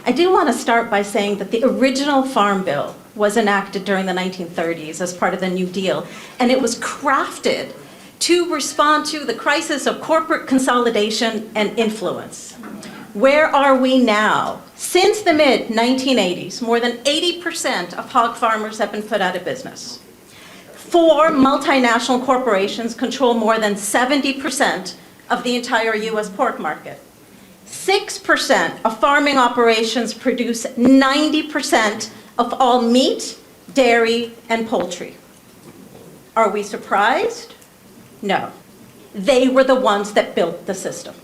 I do want to start by saying that the original Farm Bill was enacted during the 1930s as part of the New Deal, and it was crafted to respond to the crisis of corporate consolidation and influence. Where are we now? Since the mid-1980s, more than 80% of hog farmers have been put out of business. 4 multinational corporations control more than 70% of the entire US pork market. 6% of farming operations produce 90% of all meat, dairy, and poultry. Are we surprised? No. They were the ones that built the system.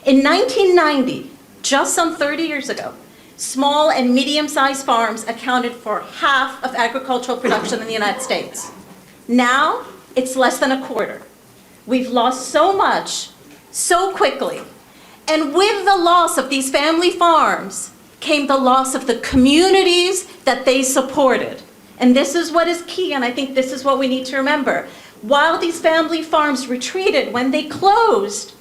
In 1990, just some 30 years ago, small and medium-sized farms accounted for half of agricultural production in the United States. Now, it's less than a quarter. We've lost so much, so quickly. And with the loss of these family farms came the loss of the communities that they supported. And this is what is key, and I think this is what we need to remember. While these family farms retreated, when they closed,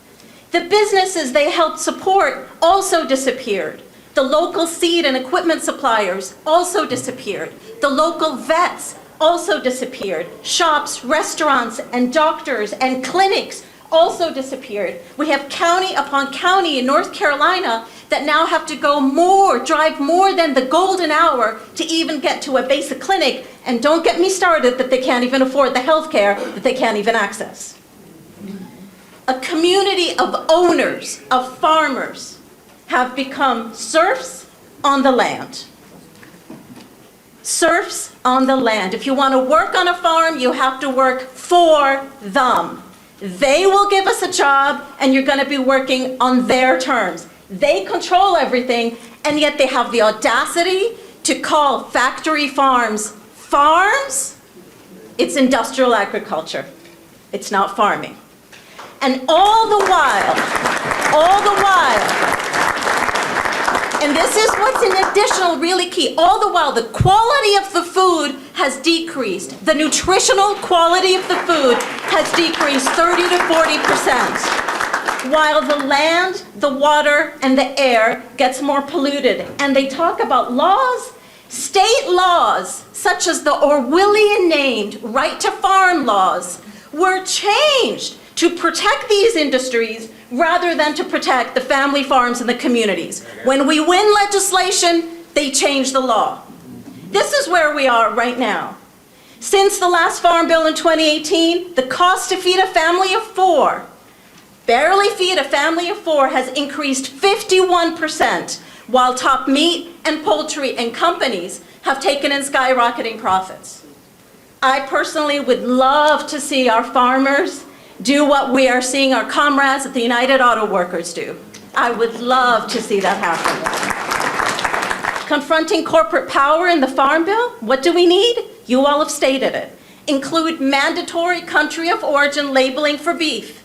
the businesses they helped support also disappeared. The local seed and equipment suppliers also disappeared. The local vets also disappeared. Shops, restaurants, and doctors and clinics also disappeared. We have county upon county in North Carolina that now have to drive more than the golden hour to even get to a basic clinic. And don't get me started that they can't even afford the health care that they can't even access. A community of owners, of farmers, have become serfs on the land. Serfs on the land. If you want to work on a farm, you have to work for them. They will give us a job, and you're going to be working on their terms. They control everything, and yet they have the audacity to call factory farms farms. It's industrial agriculture. It's not farming. And all the while, and this is what's an additional really key, all the while the quality of the food has decreased. The nutritional quality of the food has decreased 30 to 40%. While the land, the water, and the air gets more polluted. And they talk about laws, state laws, such as the Orwellian named right to farm laws, were changed to protect these industries rather than to protect the family farms and the communities. When we win legislation, they change the law. This is where we are right now. Since the last Farm Bill in 2018, the cost to feed a family of 4, barely feed a family of 4, has increased 51%, while top meat and poultry and companies have taken in skyrocketing profits. I personally would love to see our farmers do what we are seeing our comrades at the United Auto Workers do. I would love to see that happen. Confronting corporate power in the Farm Bill, what do we need? You all have stated it. Include mandatory country of origin labeling for beef.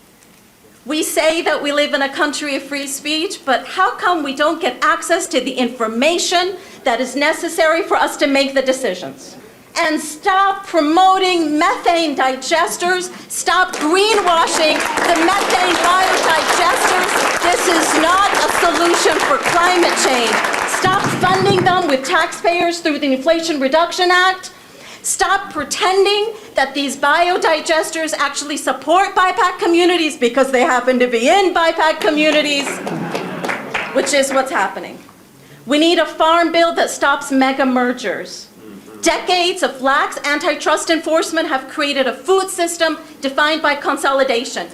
We say that we live in a country of free speech, but how come we don't get access to the information that is necessary for us to make the decisions? And stop promoting methane digesters. Stop greenwashing the methane biodigesters. This is not a solution for climate change. Stop funding them with taxpayers through the Inflation Reduction Act. Stop pretending that these biodigesters actually support BIPAC communities because they happen to be in BIPAC communities, which is what's happening. We need a farm bill that stops mega mergers. Decades of lax antitrust enforcement have created a food system defined by consolidation.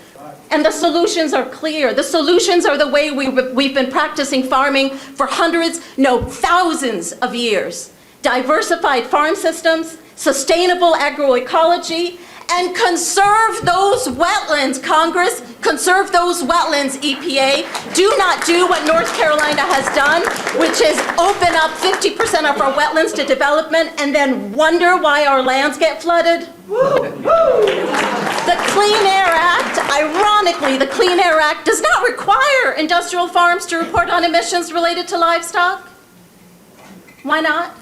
And the solutions are clear. The solutions are the way we've been practicing farming for hundreds, no, thousands of years. Diversified farm systems, sustainable agroecology, and conserve those wetlands, Congress. Conserve those wetlands, EPA. Do not do what North Carolina has done, which is open up 50% of our wetlands to development and then wonder why our lands get flooded. The Clean Air Act, ironically, the Clean Air Act does not require industrial farms to report on emissions related to livestock. Why not?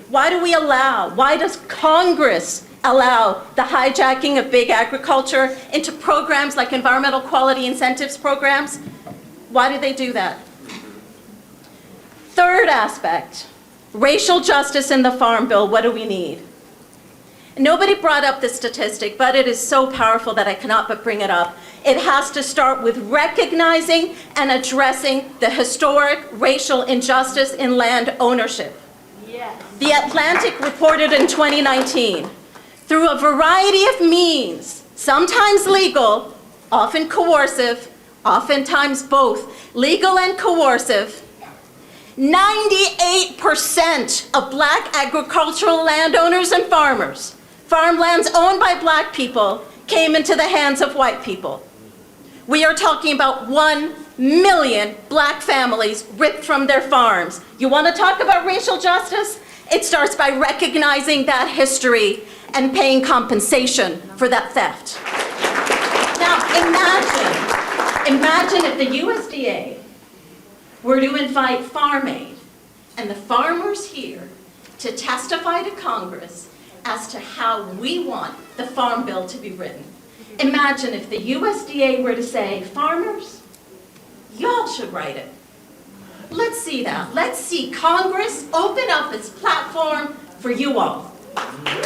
Why does Congress allow the hijacking of big agriculture into programs like environmental quality incentives programs? Why do they do that? Third aspect, racial justice in the Farm Bill. What do we need? Nobody brought up this statistic, but it is so powerful that I cannot but bring it up. It has to start with recognizing and addressing the historic racial injustice in land ownership. Yes. The Atlantic reported in 2019, through a variety of means, sometimes legal, often coercive, oftentimes both legal and coercive, 98% of Black agricultural landowners and farmers, farmlands owned by Black people, came into the hands of white people. We are talking about 1 million Black families ripped from their farms. You want to talk about racial justice? It starts by recognizing that history and paying compensation for that theft. Now imagine if the USDA were to invite Farm Aid and the farmers here to testify to Congress as to how we want the Farm Bill to be written. Imagine if the USDA were to say, farmers, y'all should write it. Let's see that. Let's see Congress open up its platform for you all. Could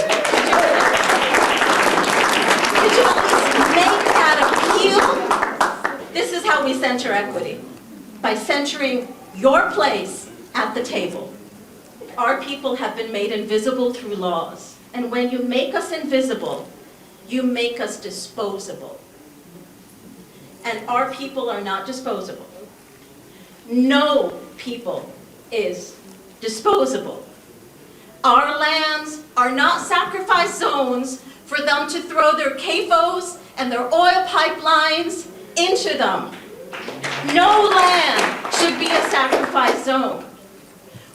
you at least make that appeal? This is how we center equity, by centering your place at the table. Our people have been made invisible through laws. And when you make us invisible, you make us disposable. And our people are not disposable. No people is disposable. Our lands are not sacrifice zones for them to throw their CAFOs and their oil pipelines into them. No land should be a sacrifice zone.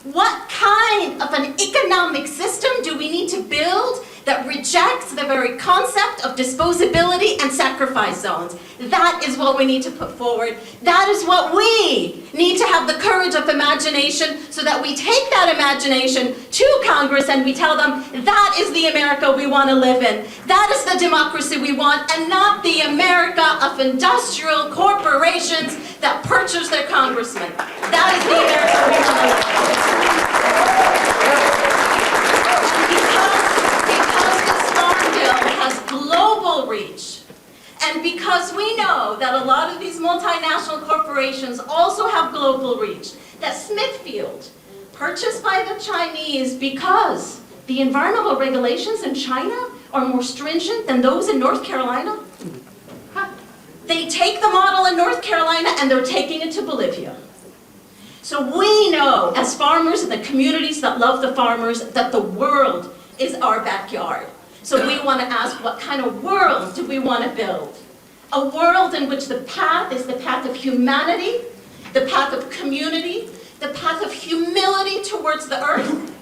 What kind of an economic system do we need to build that rejects the very concept of disposability and sacrifice zones? That is what we need to put forward. That is what we need to have the courage of imagination, so that we take that imagination to Congress and we tell them that is the America we want to live in. That is the democracy we want, and not the America of industrial corporations that purchase their congressmen. That is the America we want to live in. Global reach, and because we know that a lot of these multinational corporations also have global reach, that Smithfield, purchased by the Chinese because the environmental regulations in China are more stringent than those in North Carolina. They take the model in North Carolina and they're taking it to Bolivia. So we know, as farmers and the communities that love the farmers, that the world is our backyard. So we want to ask, what kind of world do we want to build? A world in which the path is the path of humanity, the path of community, the path of humility towards the earth,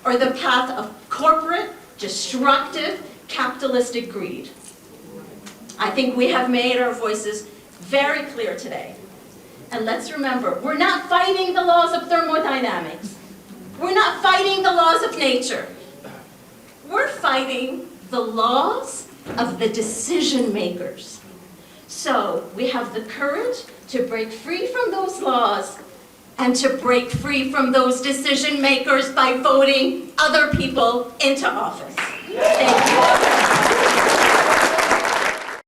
or the path of corporate, destructive, capitalistic greed. I think we have made our voices very clear today. And let's remember, we're not fighting the laws of thermodynamics. We're not fighting the laws of nature. We're fighting the laws of the decision makers. So we have the courage to break free from those laws and to break free from those decision makers by voting other people into office. Thank you.